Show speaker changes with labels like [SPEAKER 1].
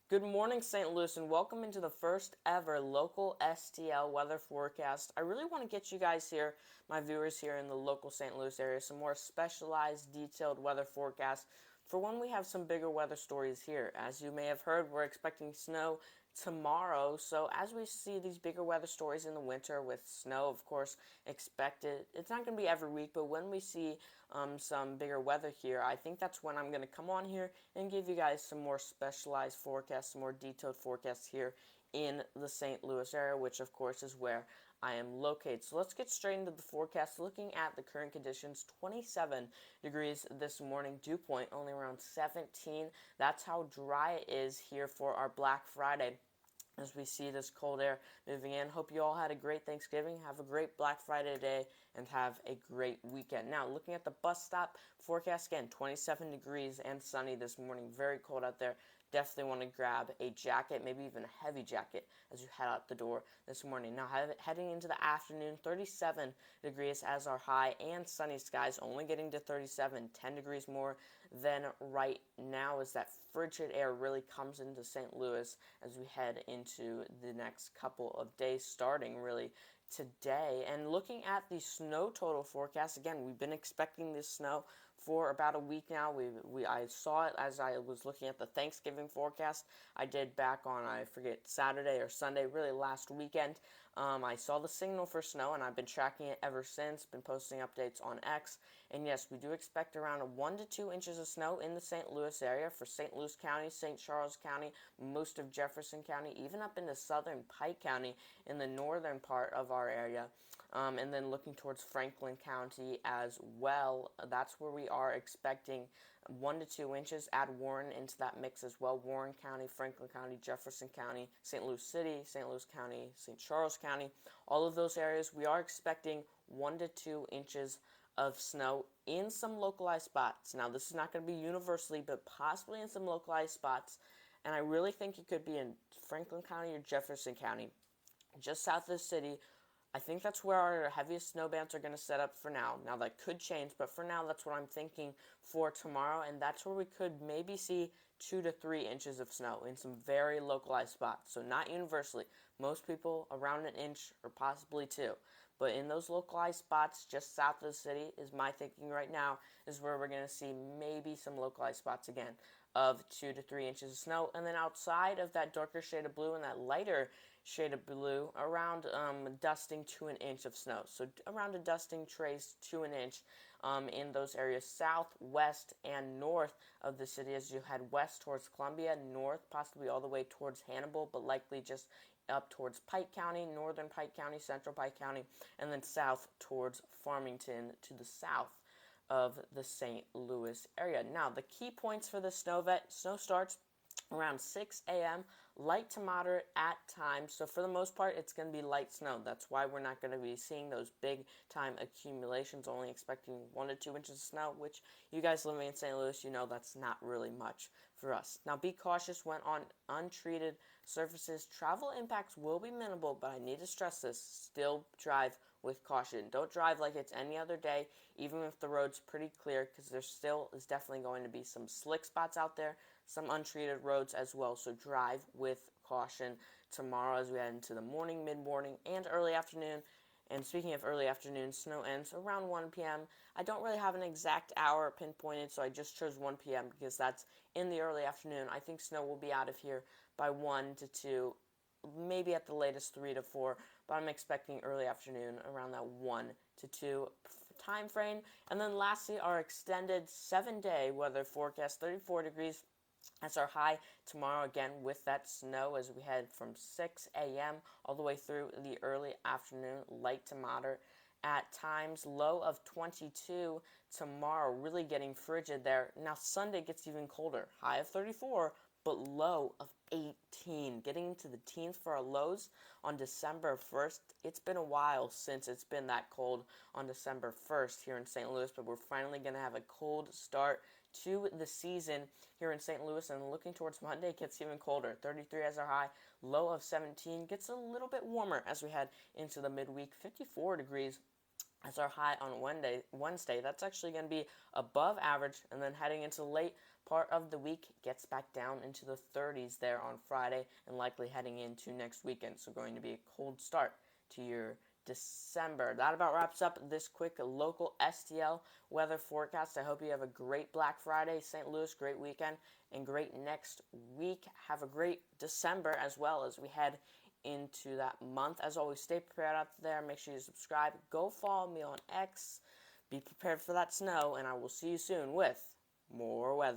[SPEAKER 1] Good morning, St. Louis, and welcome into the first ever local STL weather forecast. I really want to get you guys here, my viewers here in the local St. Louis area, some more specialized, detailed weather forecasts for when we have some bigger weather stories here. As you may have heard, we're expecting snow tomorrow. So as we see these bigger weather stories in the winter with snow, of course, expected, it's not going to be every week, but when we see some bigger weather here, I think that's when I'm going to come on here and give you guys some more specialized forecasts, some more detailed forecasts here in the St. Louis area, which of course is where I am located. So let's get straight into the forecast. Looking at the current conditions, 27 degrees this morning, dew point only around 17. That's how dry it is here for our Black Friday as we see this cold air moving in. Hope you all had a great Thanksgiving. Have a great Black Friday day and have a great weekend. Now, looking at the bus stop forecast again, 27 degrees and sunny this morning. Very cold out there. Definitely want to grab a jacket, maybe even a heavy jacket as you head out the door this morning. Now, heading into the afternoon, 37 degrees as our high and sunny skies, only getting to 37, 10 degrees more than right now as that frigid air really comes into St. Louis as we head into the next couple of days, starting really today. And looking at the snow total forecast, again, we've been expecting this snow for about a week now. I saw it as I was looking at the Thanksgiving forecast I did back on, I forget, Saturday or Sunday, really last weekend. I saw the signal for snow, and I've been tracking it ever since, been posting updates on X. And yes, we do expect around 1 to 2 inches of snow in the St. Louis area for St. Louis County, St. Charles County, most of Jefferson County, even up into southern Pike County in the northern part of our area. And then looking towards Franklin County as well, that's where we are expecting 1 to 2 inches. Add Warren into that mix as well. Warren County, Franklin County, Jefferson County, St. Louis City, St. Louis County, St. Charles County, all of those areas, we are expecting 1 to 2 inches of snow in some localized spots. Now, this is not going to be universally, but possibly in some localized spots. And I really think it could be in Franklin County or Jefferson County, just south of the city. I think that's where our heaviest snow bands are going to set up for now. Now, that could change, but for now, that's what I'm thinking for tomorrow, and that's where we could maybe see 2 to 3 inches of snow in some very localized spots. So, not universally. Most people around an inch or possibly 2. But in those localized spots just south of the city, is my thinking right now, is where we're going to see maybe some localized spots again of 2 to 3 inches of snow. And then outside of that darker shade of blue and that lighter shade of blue, around dusting to an inch of snow. So around a dusting trace to an inch in those areas south, west, and north of the city as you head west towards Columbia, north possibly all the way towards Hannibal, but likely just up towards Pike County, northern Pike County, central Pike County, and then south towards Farmington to the south of the St. Louis area. Now, the key points for the snow starts around 6 a.m., light to moderate at times. So for the most part, it's going to be light snow. That's why we're not going to be seeing those big time accumulations, only expecting 1 to 2 inches of snow, which you guys living in St. Louis, you know that's not really much for us. Now, be cautious when on untreated surfaces. Travel impacts will be minimal, but I need to stress this. Still drive with caution. Don't drive like it's any other day, even if the road's pretty clear, because there still is definitely going to be some slick spots out there, some untreated roads as well. So drive with caution tomorrow as we head into the morning, mid-morning, and early afternoon. And speaking of early afternoon, snow ends around 1 p.m. I don't really have an exact hour pinpointed, so I just chose 1 p.m. because that's in the early afternoon. I think snow will be out of here by 1 to 2, maybe at the latest 3 to 4, but I'm expecting early afternoon around that 1 to 2 time frame. And then lastly, our extended 7-day weather forecast, 34 degrees. That's our high tomorrow, again with that snow as we head from 6 a.m. all the way through the early afternoon, light to moderate at times, low of 22 tomorrow, really getting frigid there. Now Sunday gets even colder, high of 34, but low of 18, getting into the teens for our lows on December 1st. It's been a while since it's been that cold on December 1st here in St. Louis, but we're finally going to have a cold start to the season here in St. Louis, and looking towards Monday, it gets even colder. 33 as our high, low of 17, gets a little bit warmer as we head into the midweek, 54 degrees as our high on Wednesday. That's actually going to be above average, and then heading into the late part of the week, gets back down into the 30s there on Friday, and likely heading into next weekend. So going to be a cold start to your December. That about wraps up this quick local STL weather forecast. I hope you have a great Black Friday, St. Louis, great weekend, and great next week. Have a great December as well as we head into that month. As always, stay prepared out there. Make sure you subscribe. Go follow me on X. Be prepared for that snow, and I will see you soon with more weather.